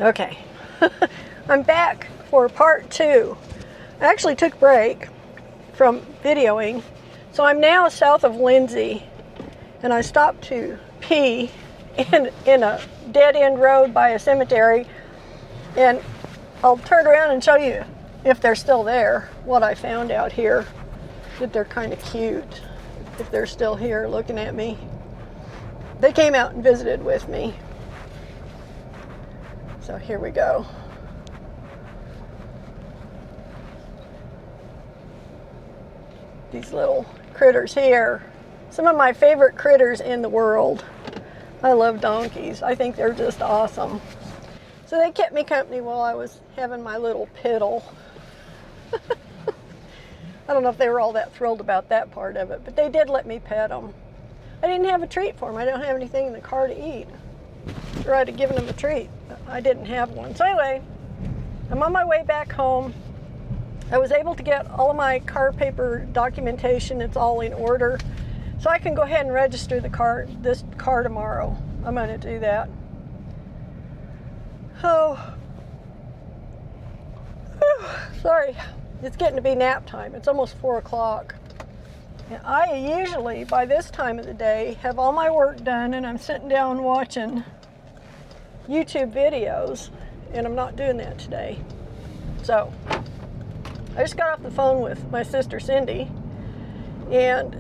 Okay, I'm back for part 2. I actually took a break from videoing, so I'm now south of Lindsay, and I stopped to pee in a dead-end road by a cemetery, and I'll turn around and show you, if they're still there, what I found out here. That they're kind of cute, if they're still here looking at me. They came out and visited with me. So here we go. These little critters here. Some of my favorite critters in the world. I love donkeys. I think they're just awesome. So they kept me company while I was having my little piddle. I don't know if they were all that thrilled about that part of it, but they did let me pet them. I didn't have a treat for them. I don't have anything in the car to eat. Or I'd have given them a treat. I didn't have one. So anyway, I'm on my way back home. I was able to get all of my car paper documentation. It's all in order. So I can go ahead and register this car tomorrow. I'm going to do that. Oh, sorry. It's getting to be nap time. It's almost 4 o'clock. And I usually, by this time of the day, have all my work done and I'm sitting down watching YouTube videos, and I'm not doing that today. So I just got off the phone with my sister Cindy, and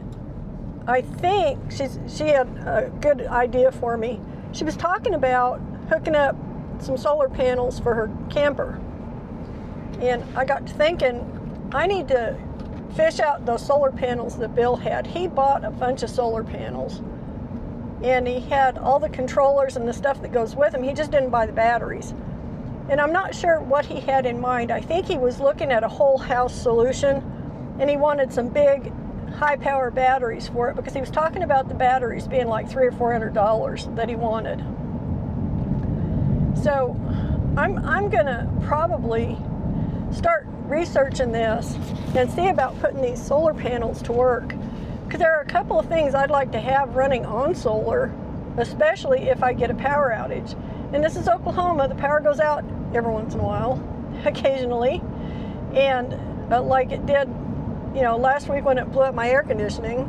I think she had a good idea for me. She was talking about hooking up some solar panels for her camper, and I got to thinking, I need to fish out those solar panels that Bill had. He bought a bunch of solar panels, and he had all the controllers and the stuff that goes with them. He just didn't buy the batteries. And I'm not sure what he had in mind. I think he was looking at a whole house solution, and he wanted some big high power batteries for it, because he was talking about the batteries being like $300 or $400 that he wanted. So I'm gonna probably start researching this and see about putting these solar panels to work, because there are a couple of things I'd like to have running on solar, especially if I get a power outage. And this is Oklahoma. The power goes out every once in a while, occasionally, and like it did, last week when it blew up my air conditioning.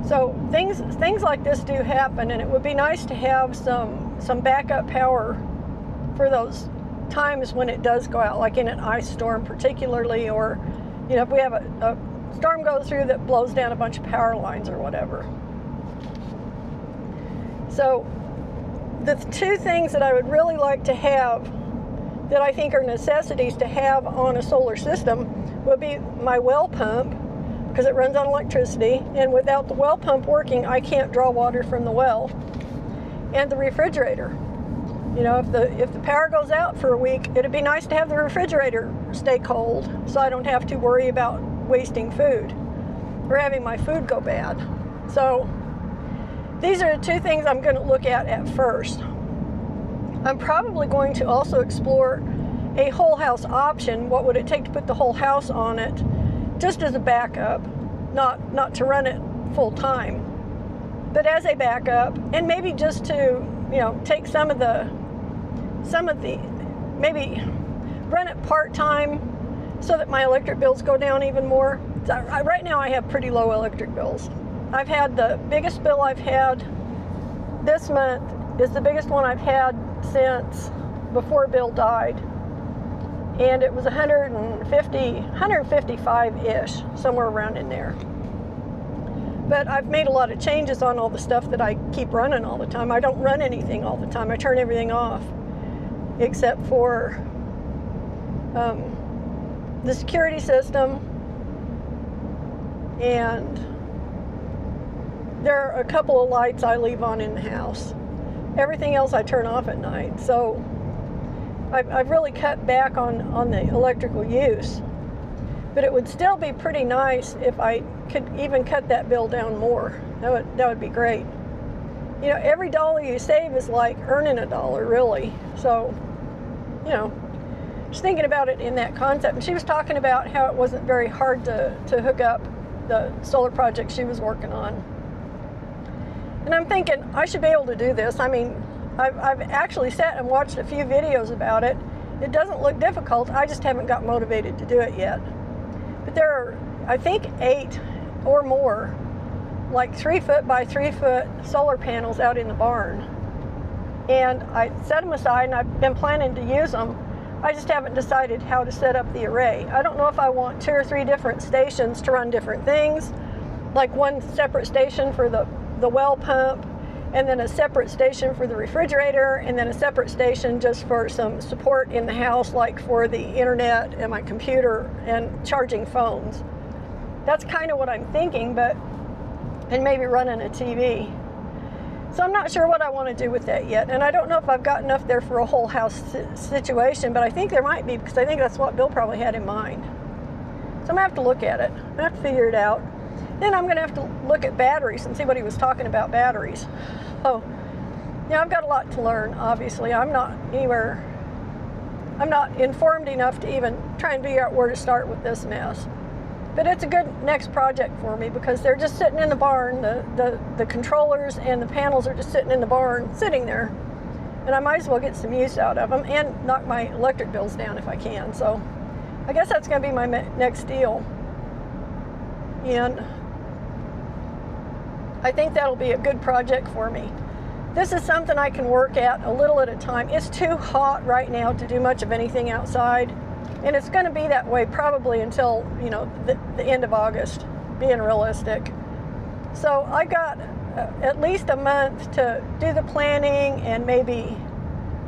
So things like this do happen, and it would be nice to have some backup power for those times when it does go out, like in an ice storm particularly, or if we have a storm go through that blows down a bunch of power lines or whatever. So the two things that I would really like to have, that I think are necessities to have on a solar system, would be my well pump, because it runs on electricity, and without the well pump working, I can't draw water from the well, and the refrigerator. If the power goes out for a week, it'd be nice to have the refrigerator stay cold, so I don't have to worry about wasting food or having my food go bad. So these are the two things I'm going to look at first. I'm probably going to also explore a whole house option. What would it take to put the whole house on it, just as a backup, not to run it full time, but as a backup, and maybe just to take some of the maybe run it part-time so that my electric bills go down even more. Right now I have pretty low electric bills. I've had the biggest bill I've had this month is the biggest one I've had since before Bill died, and it was 155-ish, somewhere around in there. But I've made a lot of changes on all the stuff that I keep running all the time. I don't run anything all the time. I turn everything off, except for the security system, and there are a couple of lights I leave on in the house. Everything else I turn off at night. So I've really cut back on the electrical use. But it would still be pretty nice if I could even cut that bill down more. That would be great. Every dollar you save is like earning a dollar, really. So, just thinking about it in that concept. And she was talking about how it wasn't very hard to hook up the solar project she was working on. And I'm thinking, I should be able to do this. I mean, I've actually sat and watched a few videos about it. It doesn't look difficult. I just haven't got motivated to do it yet. But there are, I think, 8 or more, like 3 foot by 3 foot solar panels out in the barn. And I set them aside, and I've been planning to use them. I just haven't decided how to set up the array. I don't know if I want 2 or 3 different stations to run different things, like one separate station for the well pump, and then a separate station for the refrigerator, and then a separate station just for some support in the house, like for the internet and my computer and charging phones. That's kind of what I'm thinking, and maybe running a TV. So I'm not sure what I want to do with that yet, and I don't know if I've got enough there for a whole house situation, but I think there might be, because I think that's what Bill probably had in mind. So I'm going to have to look at it. I'm going to have to figure it out. Then I'm going to have to look at batteries and see what he was talking about batteries. Oh, yeah, I've got a lot to learn, obviously. I'm not informed enough to even try and figure out where to start with this mess. But it's a good next project for me, because they're just sitting in the barn. The controllers and the panels are just sitting in the barn, sitting there. And I might as well get some use out of them and knock my electric bills down if I can. So I guess that's going to be my next deal. And I think that'll be a good project for me. This is something I can work at a little at a time. It's too hot right now to do much of anything outside. And it's going to be that way probably until, the end of August, being realistic. So I got at least a month to do the planning and maybe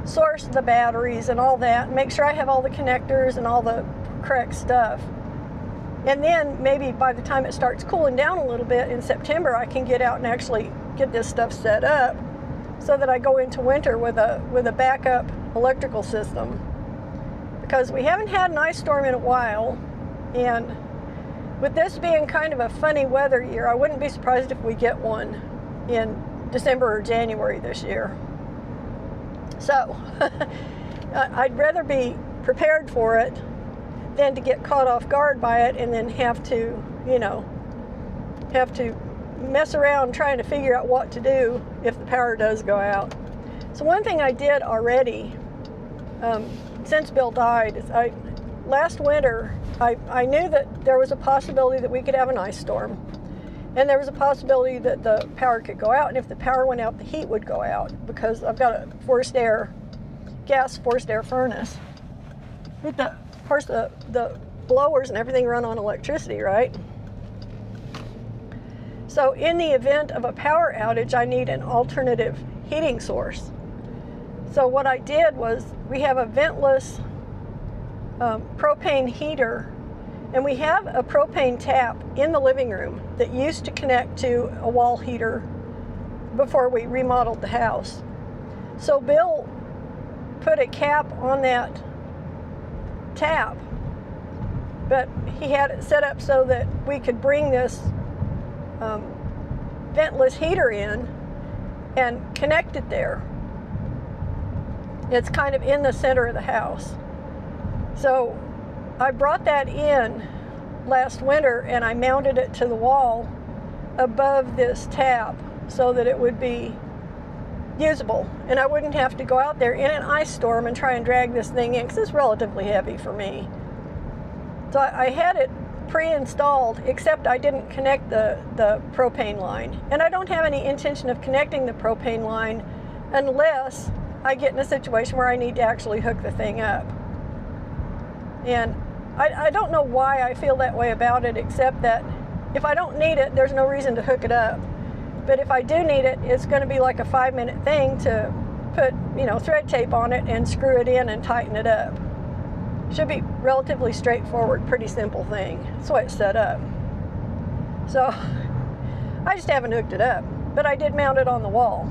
source the batteries and all that, and make sure I have all the connectors and all the correct stuff. And then maybe by the time it starts cooling down a little bit in September, I can get out and actually get this stuff set up so that I go into winter with a backup electrical system. Because we haven't had an ice storm in a while, and with this being kind of a funny weather year, I wouldn't be surprised if we get one in December or January this year. So I'd rather be prepared for it than to get caught off guard by it and then have to mess around trying to figure out what to do if the power does go out. So one thing I did already, since Bill died, is last winter, I knew that there was a possibility that we could have an ice storm. And there was a possibility that the power could go out. And if the power went out, the heat would go out, because I've got a gas forced air furnace. Of course, the blowers and everything run on electricity, right? So in the event of a power outage, I need an alternative heating source. So what I did was, we have a ventless propane heater, and we have a propane tap in the living room that used to connect to a wall heater before we remodeled the house. So Bill put a cap on that tap, but he had it set up so that we could bring this ventless heater in and connect it there. It's kind of in the center of the house. So I brought that in last winter, and I mounted it to the wall above this tap so that it would be usable, and I wouldn't have to go out there in an ice storm and try and drag this thing in, because it's relatively heavy for me. So I had it pre-installed, except I didn't connect the propane line, and I don't have any intention of connecting the propane line unless I get in a situation where I need to actually hook the thing up. And I don't know why I feel that way about it, except that if I don't need it, there's no reason to hook it up. But if I do need it, it's going to be like a 5-minute thing to put, thread tape on it and screw it in and tighten it up. Should be relatively straightforward, pretty simple thing. That's the way it's set up. So I just haven't hooked it up, but I did mount it on the wall.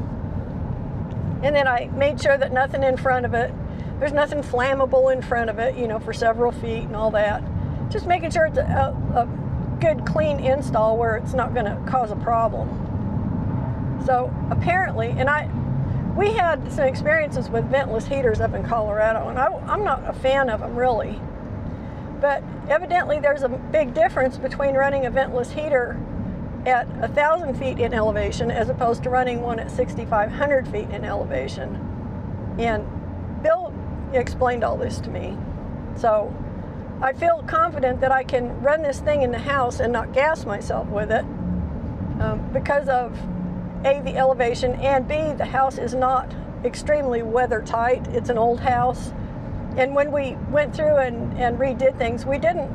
And then I made sure that nothing in front of it, there's nothing flammable in front of it, for several feet and all that. Just making sure it's a good, clean install where it's not going to cause a problem. So apparently, we had some experiences with ventless heaters up in Colorado, and I'm not a fan of them really. But evidently there's a big difference between running a ventless heater at 1,000 feet in elevation as opposed to running one at 6,500 feet in elevation. And Bill explained all this to me. So I feel confident that I can run this thing in the house and not gas myself with it because of A, the elevation, and B, the house is not extremely weather tight. It's an old house. And when we went through and redid things, we didn't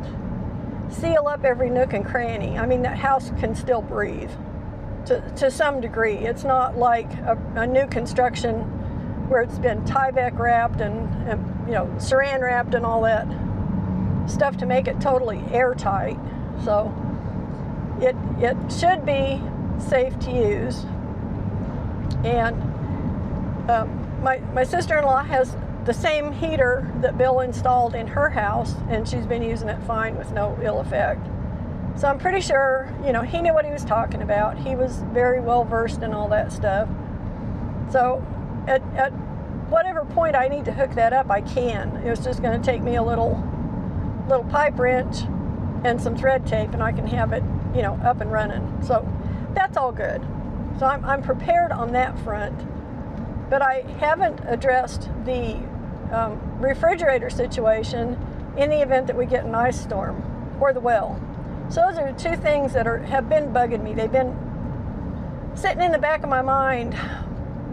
seal up every nook and cranny. I mean, that house can still breathe to some degree. It's not like a new construction where it's been Tyvek wrapped and saran wrapped and all that stuff to make it totally airtight. So it should be safe to use. And my sister-in-law has the same heater that Bill installed in her house, and she's been using it fine with no ill effect. So I'm pretty sure, he knew what he was talking about. He was very well versed in all that stuff. So at whatever point I need to hook that up, I can. It's just going to take me a little pipe wrench and some thread tape, and I can have it, up and running. So that's all good. So I'm prepared on that front. But I haven't addressed the refrigerator situation in the event that we get an ice storm, or the well. So those are two things that have been bugging me. They've been sitting in the back of my mind,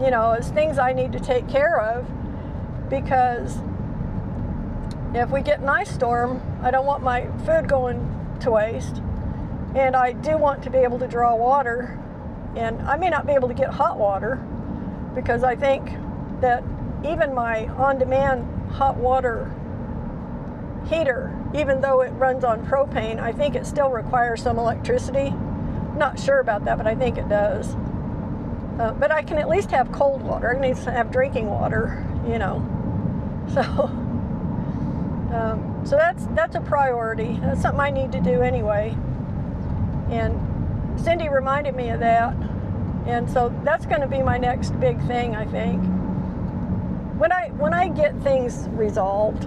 as things I need to take care of, because if we get an ice storm, I don't want my food going to waste, and I do want to be able to draw water, and I may not be able to get hot water, because I think that even my on-demand hot water heater, even though it runs on propane, I think it still requires some electricity. Not sure about that, but I think it does. But I can at least have cold water. I can at least have drinking water, So that's a priority. That's something I need to do anyway. And Cindy reminded me of that. And so that's going to be my next big thing, I think. When I get things resolved,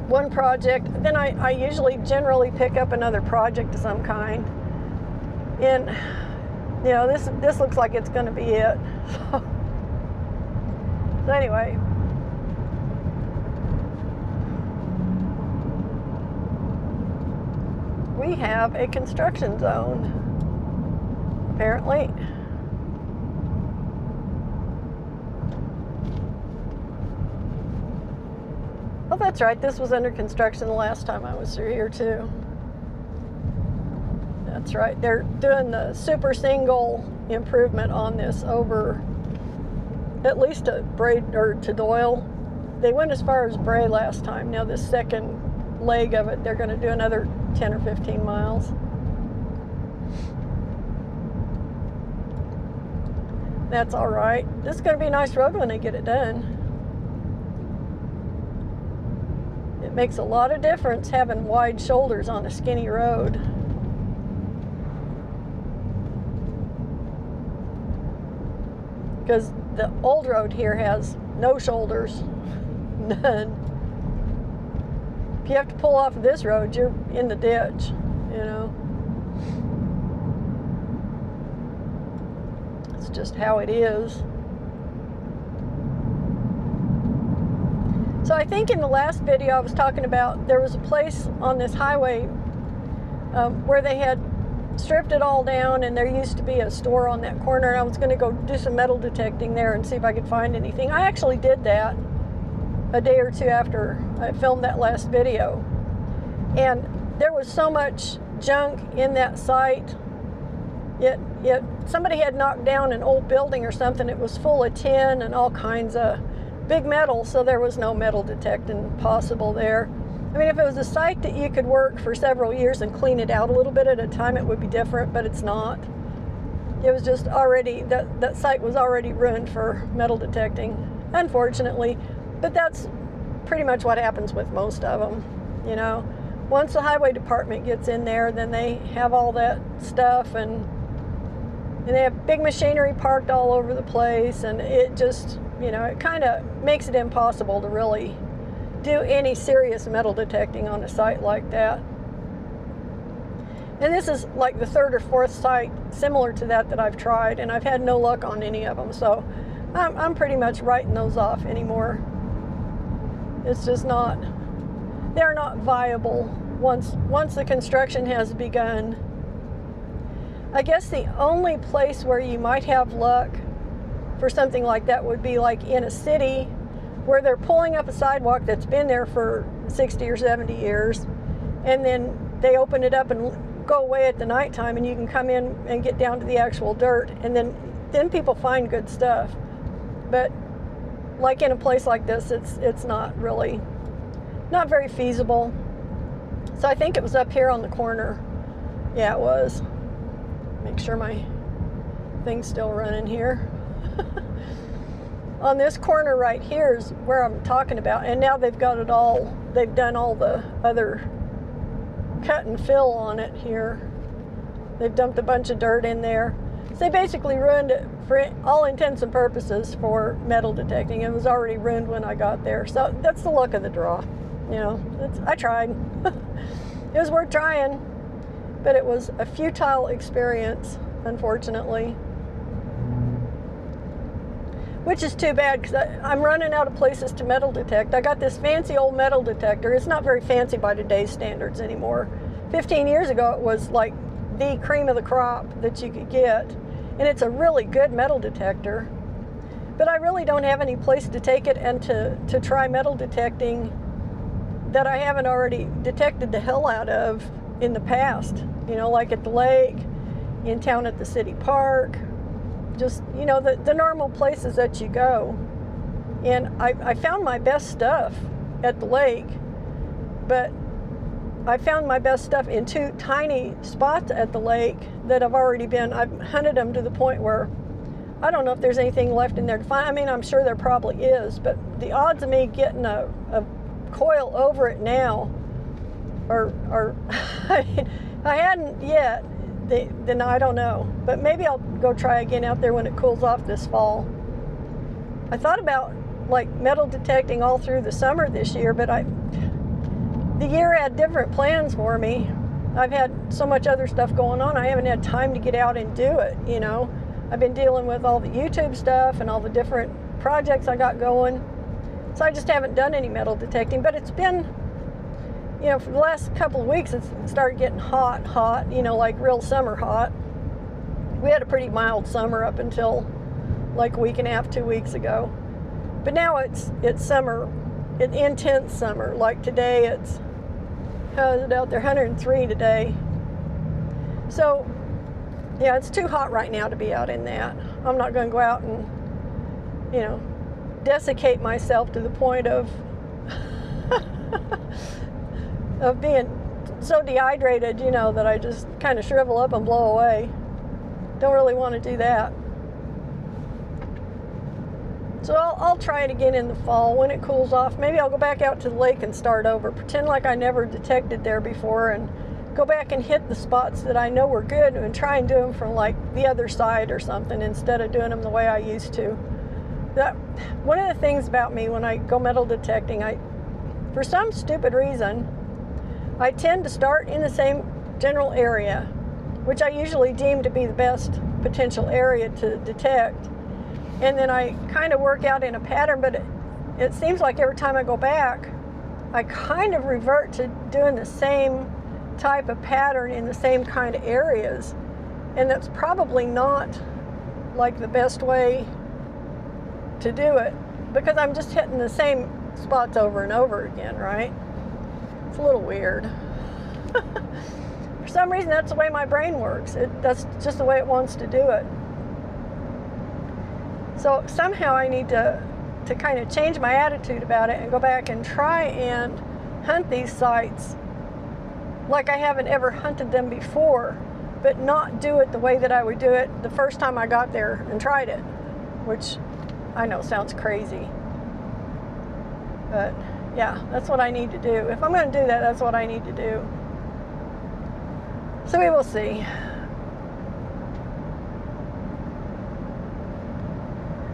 one project, then I usually generally pick up another project of some kind. And this looks like it's going to be it. So anyway, we have a construction zone, apparently. Oh, that's right. This was under construction the last time I was through here, too. That's right. They're doing the super single improvement on this over at least to Bray or to Doyle. They went as far as Bray last time. Now this second leg of it, they're going to do another 10 or 15 miles. That's all right. This is going to be a nice road when they get it done. It makes a lot of difference having wide shoulders on a skinny road. Because the old road here has no shoulders, none. If you have to pull off of this road, you're in the ditch, It's just how it is. So I think in the last video I was talking about there was a place on this highway where they had stripped it all down, and there used to be a store on that corner, and I was going to go do some metal detecting there and see if I could find anything. I actually did that a day or two after I filmed that last video, and there was so much junk in that site. Yet somebody had knocked down an old building or something. It was full of tin and all kinds of big metal, so there was no metal detecting possible there. I mean, if it was a site that you could work for several years and clean it out a little bit at a time, it would be different, but it's not. It was just already, that site was already ruined for metal detecting, unfortunately. But that's pretty much what happens with most of them, Once the highway department gets in there, then they have all that stuff, and they have big machinery parked all over the place, and it just, it kind of makes it impossible to really do any serious metal detecting on a site like that. And this is like the third or fourth site similar to that I've tried, and I've had no luck on any of them. So I'm pretty much writing those off anymore. It's just not, they're not viable once the construction has begun. I guess the only place where you might have luck for something like that would be like in a city where they're pulling up a sidewalk that's been there for 60 or 70 years, and then they open it up and go away at the nighttime, and you can come in and get down to the actual dirt, and then people find good stuff. But like in a place like this, it's not very feasible. So I think it was up here on the corner. Yeah, it was. Make sure my thing's still running here. On this corner right here is where I'm talking about, and now they've got it all, they've done all the other cut and fill on it here. They've dumped a bunch of dirt in there. So they basically ruined it for all intents and purposes for metal detecting. It was already ruined when I got there. So that's the luck of the draw. You know, I tried. It was worth trying, but it was a futile experience, unfortunately. Which is too bad, because I'm running out of places to metal detect. I got this fancy old metal detector. It's not very fancy by today's standards anymore. 15 years ago, it was like the cream of the crop that you could get. And it's a really good metal detector. But I really don't have any place to take it and to try metal detecting that I haven't already detected the hell out of in the past. You know, like at the lake, in town at the city park. Just, you know, the normal places that you go. And I found my best stuff at the lake, but I found my best stuff in two tiny spots at the lake that I've hunted them to the point where I don't know if there's anything left in there to find. I mean, I'm sure there probably is, but the odds of me getting a coil over it now are I mean, I hadn't yet. Then I don't know. But maybe I'll go try again out there when it cools off this fall. I thought about like metal detecting all through the summer this year, but the year had different plans for me. I've had so much other stuff going on, I haven't had time to get out and do it, you know. I've been dealing with all the YouTube stuff and all the different projects I got going. So I just haven't done any metal detecting, but it's been, you know, for the last couple of weeks, it's started getting hot, you know, like real summer hot. We had a pretty mild summer up until like a week and a half, 2 weeks ago. But now it's summer, intense summer. Like today, it's, how is it out there? 103 today. So, yeah, it's too hot right now to be out in that. I'm not going to go out and, you know, desiccate myself to the point of of being so dehydrated, you know, that I just kind of shrivel up and blow away. Don't really want to do that. So I'll try it again in the fall when it cools off. Maybe I'll go back out to the lake and start over. Pretend like I never detected there before and go back and hit the spots that I know were good and try and do them from like the other side or something instead of doing them the way I used to. One of the things about me when I go metal detecting, for some stupid reason, I tend to start in the same general area, which I usually deem to be the best potential area to detect. And then I kind of work out in a pattern, but it seems like every time I go back, I kind of revert to doing the same type of pattern in the same kind of areas. And that's probably not like the best way to do it, because I'm just hitting the same spots over and over again, right? It's a little weird. For some reason, that's the way my brain works. That's just the way it wants to do it. So somehow I need to kind of change my attitude about it and go back and try and hunt these sites like I haven't ever hunted them before, but not do it the way that I would do it the first time I got there and tried it, which I know sounds crazy. But yeah, that's what I need to do. If I'm going to do that, that's what I need to do. So we will see.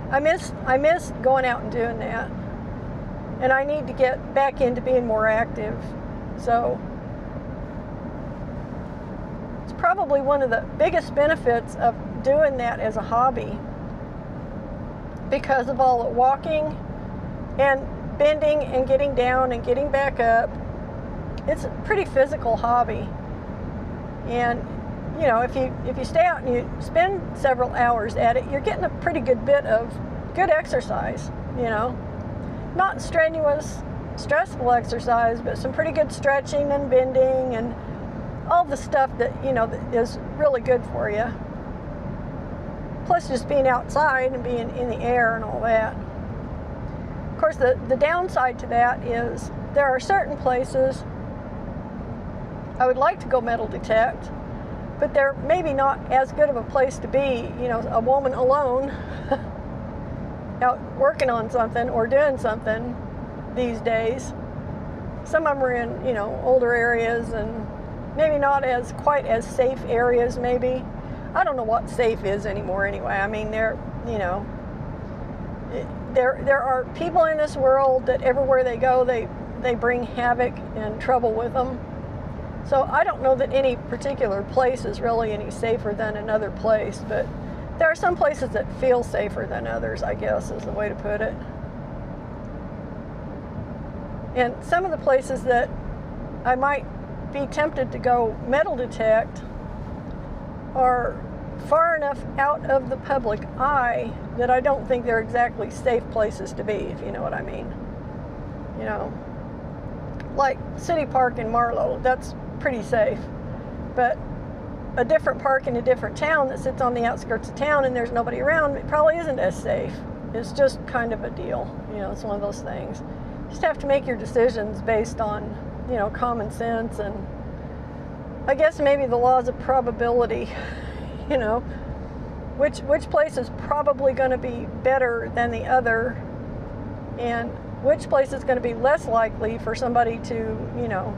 I miss going out and doing that. And I need to get back into being more active. So it's probably one of the biggest benefits of doing that as a hobby because of all the walking and bending and getting down and getting back up. It's a pretty physical hobby. And you know, if you stay out and you spend several hours at it, you're getting a pretty good bit of good exercise, you know. Not strenuous, stressful exercise, but some pretty good stretching and bending and all the stuff that, you know, that is really good for you. Plus just being outside and being in the air and all that. Of course, the downside to that is there are certain places I would like to go metal detect, but they're maybe not as good of a place to be, you know, a woman alone out working on something or doing something these days. Some of them are in, you know, older areas and maybe not as quite as safe areas maybe. I don't know what safe is anymore anyway. I mean, there are people in this world that everywhere they go, they bring havoc and trouble with them. So I don't know that any particular place is really any safer than another place, but there are some places that feel safer than others, I guess is the way to put it. And some of the places that I might be tempted to go metal detect are far enough out of the public eye that I don't think they're exactly safe places to be, if you know what I mean. You know, like City Park in Marlow, that's pretty safe. But a different park in a different town that sits on the outskirts of town and there's nobody around, it probably isn't as safe. It's just kind of a deal. You know, it's one of those things. You just have to make your decisions based on, you know, common sense and I guess maybe the laws of probability. You know, which place is probably going to be better than the other, and which place is going to be less likely for somebody to, you know,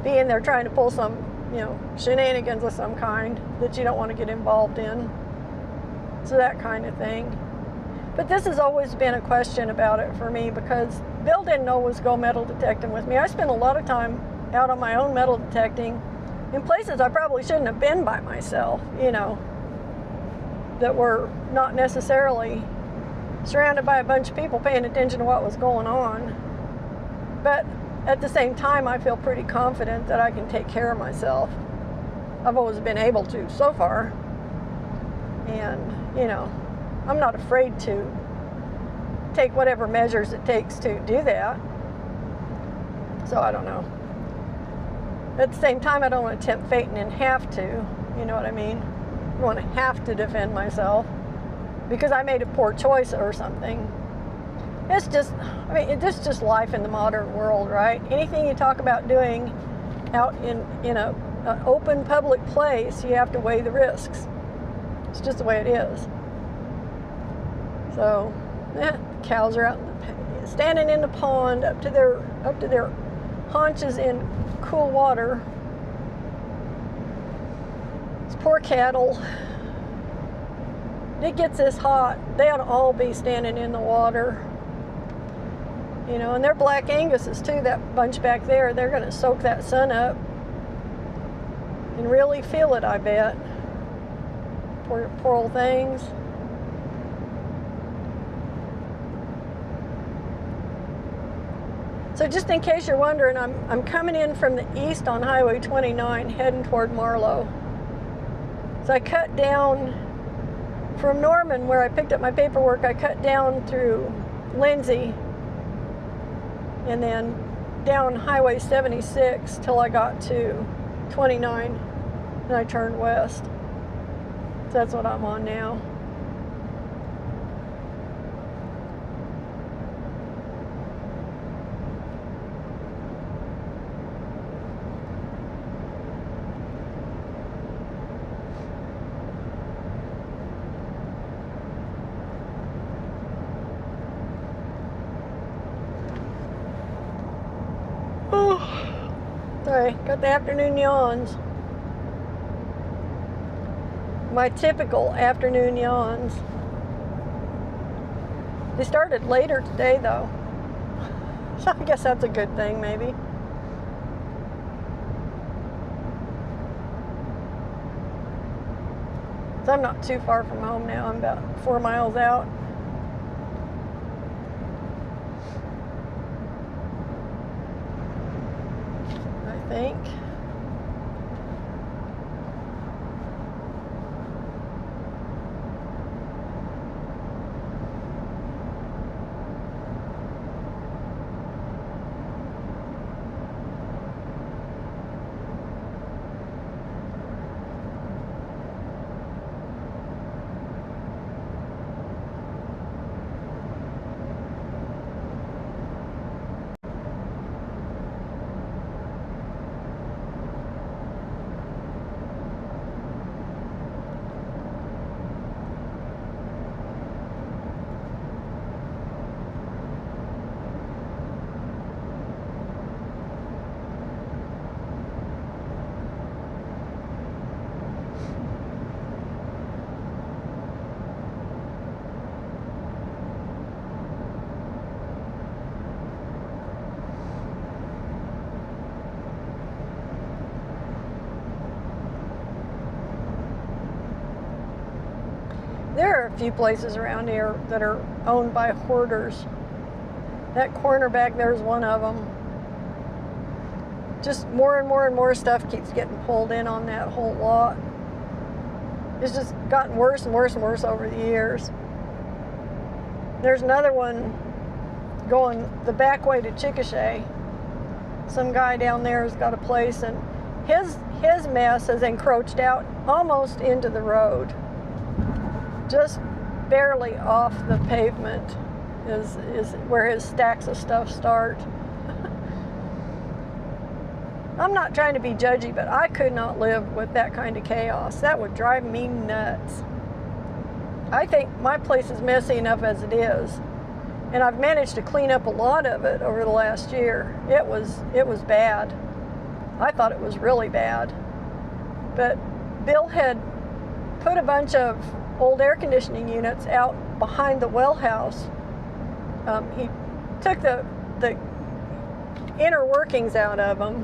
be in there trying to pull some, you know, shenanigans of some kind that you don't want to get involved in. So that kind of thing. But this has always been a question about it for me because Bill didn't always go metal detecting with me. I spent a lot of time out on my own metal detecting in places I probably shouldn't have been by myself, you know, that were not necessarily surrounded by a bunch of people paying attention to what was going on. But at the same time, I feel pretty confident that I can take care of myself. I've always been able to so far. And, you know, I'm not afraid to take whatever measures it takes to do that. So I don't know. At the same time, I don't want to tempt fate and have to, you know what I mean? I don't want to have to defend myself because I made a poor choice or something. It's just, I mean, it's just life in the modern world, right? Anything you talk about doing out in an open public place, you have to weigh the risks. It's just the way it is. So, cows are out standing in the pond up to their haunches in cool water. These poor cattle. It gets this hot. They ought to all be standing in the water. You know, and they're black Anguses too, that bunch back there. They're going to soak that sun up and really feel it, I bet. Poor old things. So just in case you're wondering, I'm coming in from the east on Highway 29, heading toward Marlow. So I cut down from Norman, where I picked up my paperwork. I cut down through Lindsay, and then down Highway 76 till I got to 29, and I turned west. So that's what I'm on now. Sorry, got the afternoon yawns. My typical afternoon yawns. They started later today though. So I guess that's a good thing maybe. So I'm not too far from home now. I'm about 4 miles out. think. There are a few places around here that are owned by hoarders. That corner back there is one of them. Just more and more and more stuff keeps getting pulled in on that whole lot. It's just gotten worse and worse and worse over the years. There's another one going the back way to Chickasha. Some guy down there has got a place, and his mess has encroached out almost into the road. Just barely off the pavement is where his stacks of stuff start. I'm not trying to be judgy, but I could not live with that kind of chaos. That would drive me nuts. I think my place is messy enough as it is, and I've managed to clean up a lot of it over the last year. It was bad. I thought it was really bad. But Bill had put a bunch of old air conditioning units out behind the well house. He took the inner workings out of them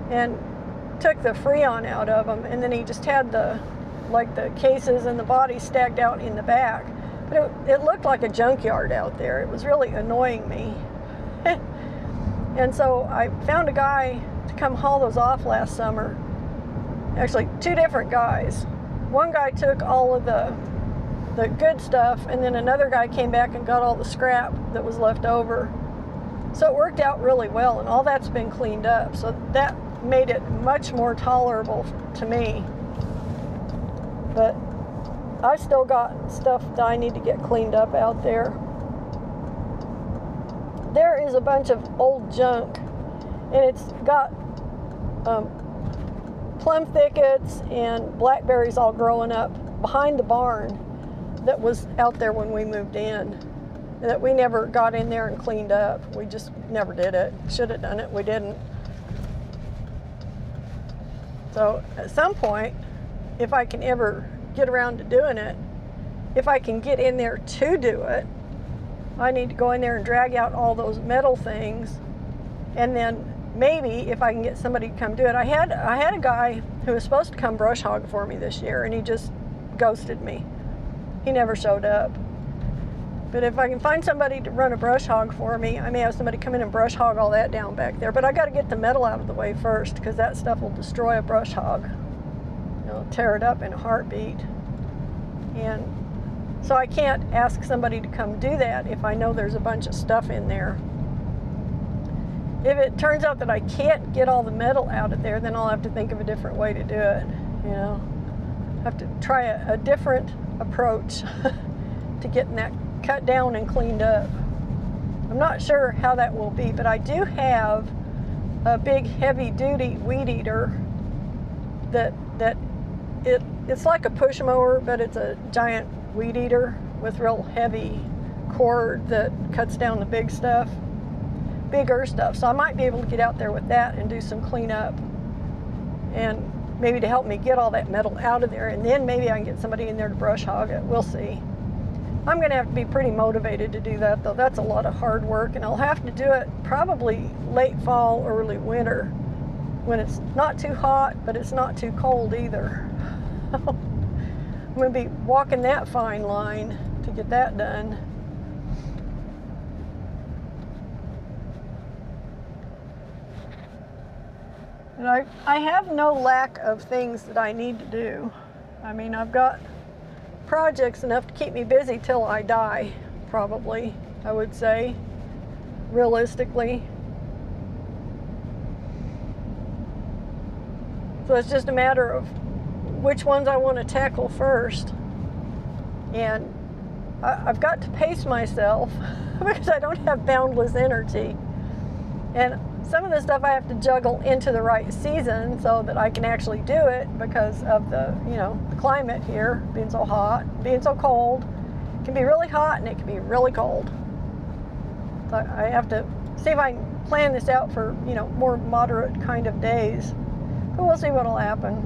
and took the Freon out of them, and then he just had the cases and the body stacked out in the back. But it looked like a junkyard out there. It was really annoying me. And so I found a guy to come haul those off last summer. Actually, two different guys. One guy took all of the good stuff, and then another guy came back and got all the scrap that was left over. So it worked out really well, and all that's been cleaned up. So that made it much more tolerable to me. But I still got stuff that I need to get cleaned up out there. There is a bunch of old junk, and it's got plum thickets and blackberries all growing up behind the barn that was out there when we moved in, that we never got in there and cleaned up. We just never did it. Should have done it, we didn't. So at some point, if I can ever get around to doing it, if I can get in there to do it, I need to go in there and drag out all those metal things, and then maybe if I can get somebody to come do it. I had a guy who was supposed to come brush hog for me this year, and he just ghosted me. He never showed up. But if I can find somebody to run a brush hog for me, I may have somebody come in and brush hog all that down back there. But I got to get the metal out of the way first, because that stuff will destroy a brush hog. It'll tear it up in a heartbeat. And so I can't ask somebody to come do that if I know there's a bunch of stuff in there. If it turns out that I can't get all the metal out of there, then I'll have to think of a different way to do it. You know, have to try a different approach to getting that cut down and cleaned up. I'm not sure how that will be, but I do have a big heavy-duty weed eater it's like a push mower, but it's a giant weed eater with real heavy cord that cuts down the bigger stuff. So I might be able to get out there with that and do some cleanup, and maybe to help me get all that metal out of there, and then maybe I can get somebody in there to brush hog it. We'll see. I'm going to have to be pretty motivated to do that, though. That's a lot of hard work, and I'll have to do it probably late fall, early winter, when it's not too hot, but it's not too cold either. I'm going to be walking that fine line to get that done. And I have no lack of things that I need to do. I mean, I've got projects enough to keep me busy till I die, probably, I would say, realistically. So it's just a matter of which ones I want to tackle first. And I've got to pace myself because I don't have boundless energy. And some of the stuff I have to juggle into the right season so that I can actually do it because of the, the climate here being so hot, being so cold. It can be really hot and it can be really cold. So I have to see if I can plan this out for, more moderate kind of days. But we'll see what'll happen.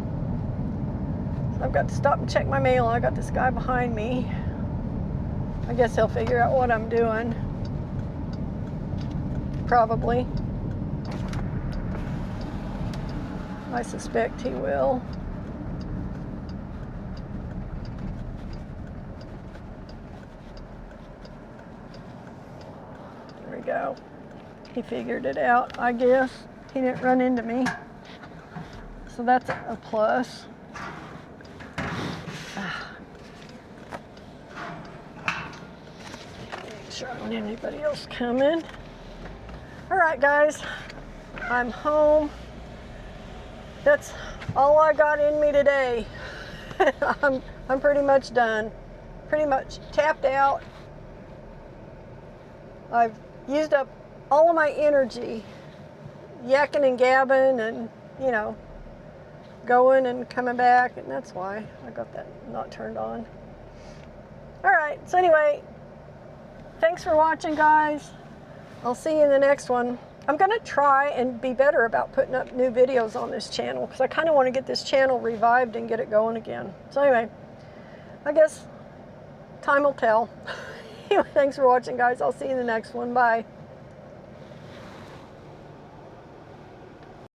So I've got to stop and check my mail. I got this guy behind me. I guess he'll figure out what I'm doing. Probably. I suspect he will. There we go. He figured it out, I guess. He didn't run into me. So that's a plus. Make sure I don't have anybody else coming. All right, guys. I'm home. That's all I got in me today. I'm pretty much done. Pretty much tapped out. I've used up all of my energy yakking and gabbing and, going and coming back, and that's why I got that not turned on. All right, so anyway, thanks for watching, guys. I'll see you in the next one. I'm going to try and be better about putting up new videos on this channel because I kind of want to get this channel revived and get it going again. So anyway, I guess time will tell. Anyway, thanks for watching, guys. I'll see you in the next one. Bye.